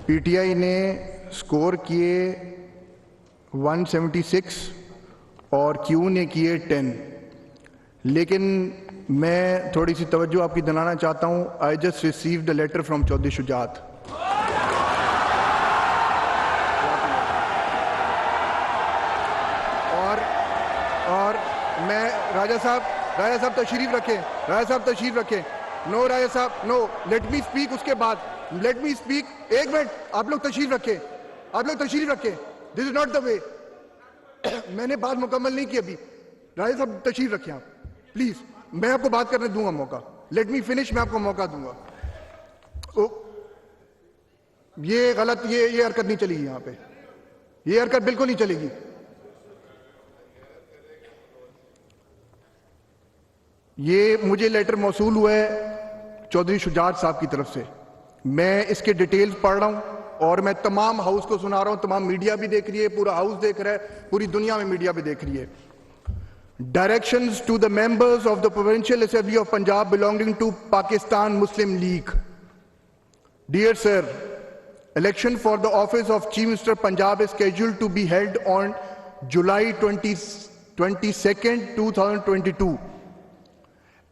PTI ने score किए 176 और क्यू ने किए 10, लेकिन मैं थोड़ी सी तवज्जो आपकी दिलाना चाहता हूं। I just received a letter from Chaudhry Shujaat. और मैं राजा साहब तशरीफ रखें। नो राजा साहब, नो, लेट मी स्पीक। उसके बाद लेट मी स्पीक। एक मिनट, आप लोग तशरीफ रखें। This is not the way. मैंने बात मुकम्मल नहीं की अभी। राजा साहब तशरीफ रखें आप प्लीज। मैं आपको बात करने दूंगा मौका। लेट मी फिनिश, मैं आपको मौका दूंगा। ये गलत, ये हरकत नहीं चलेगी यहां पे। ये हरकत बिल्कुल नहीं चलेगी। ये मुझे लेटर मौसूल हुआ है चौधरी शुजात साहब की तरफ से। मैं इसके डिटेल्स पढ़ रहा हूं और मैं तमाम हाउस को सुना रहा हूं। तमाम मीडिया भी देख रही है, पूरा हाउस देख रहा है, पूरी दुनिया में मीडिया भी देख रही है। Directions to the members of the provincial assembly of Punjab belonging to Pakistan Muslim League. Dear sir, election for the office of Chief Minister Punjab is scheduled to be held on July 22nd, 2022.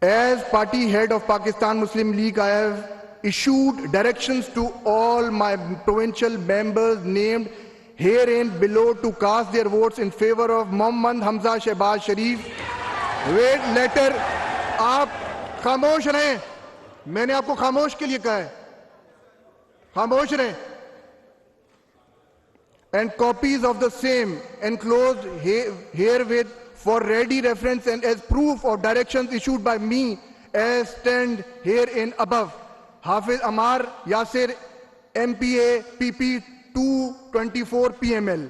As party head of Pakistan Muslim League, I have issued directions to all my provincial members named herein below to cast their votes in favor of Mohammad Hamza Shehbaz Sharif. Wait, letter, आप खामोश रहें। मैंने आपको खामोश के लिए कहा है, खामोश रहें। And copies of the same enclosed herewith for ready reference and as proof of directions issued by me as stand herein above. Hafiz Amar Yasir, MPA PP 224 PML.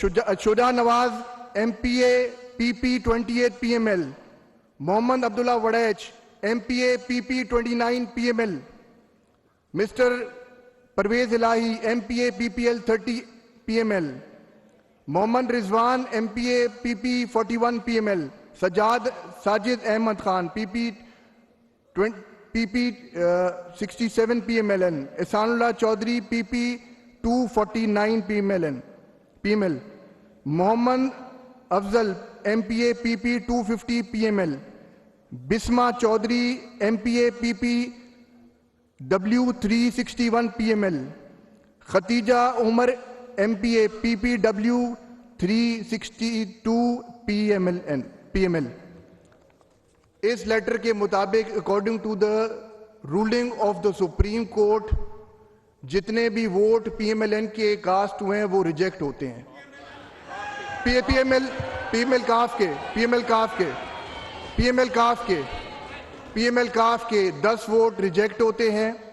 Shuja Nawaz, MPA PP 28 PML. Mohammad Abdullah Wadaj, MPA PP 29 PML. Mr. Parvez Ilahi, MPA PPL 30 PML. Mohammad Rizwan, MPA PP 41 PML. Sajid Ahmad Khan, PP 67 PMLN. Ihsanullah Chaudhary, PP 249 PML. Mohammad Afzal, MPA PP 250 PML. Bisma Chaudhary, MPA PP W361 PML. Khatija Umar, MPA PPW 362 PML. इस letter के मुताबिक according to the ruling of the supreme court जितने भी vote PMLN के cast हुए हैं वो reject होते हैं। PML काफ के 10 वोट रिजेक्ट होते हैं।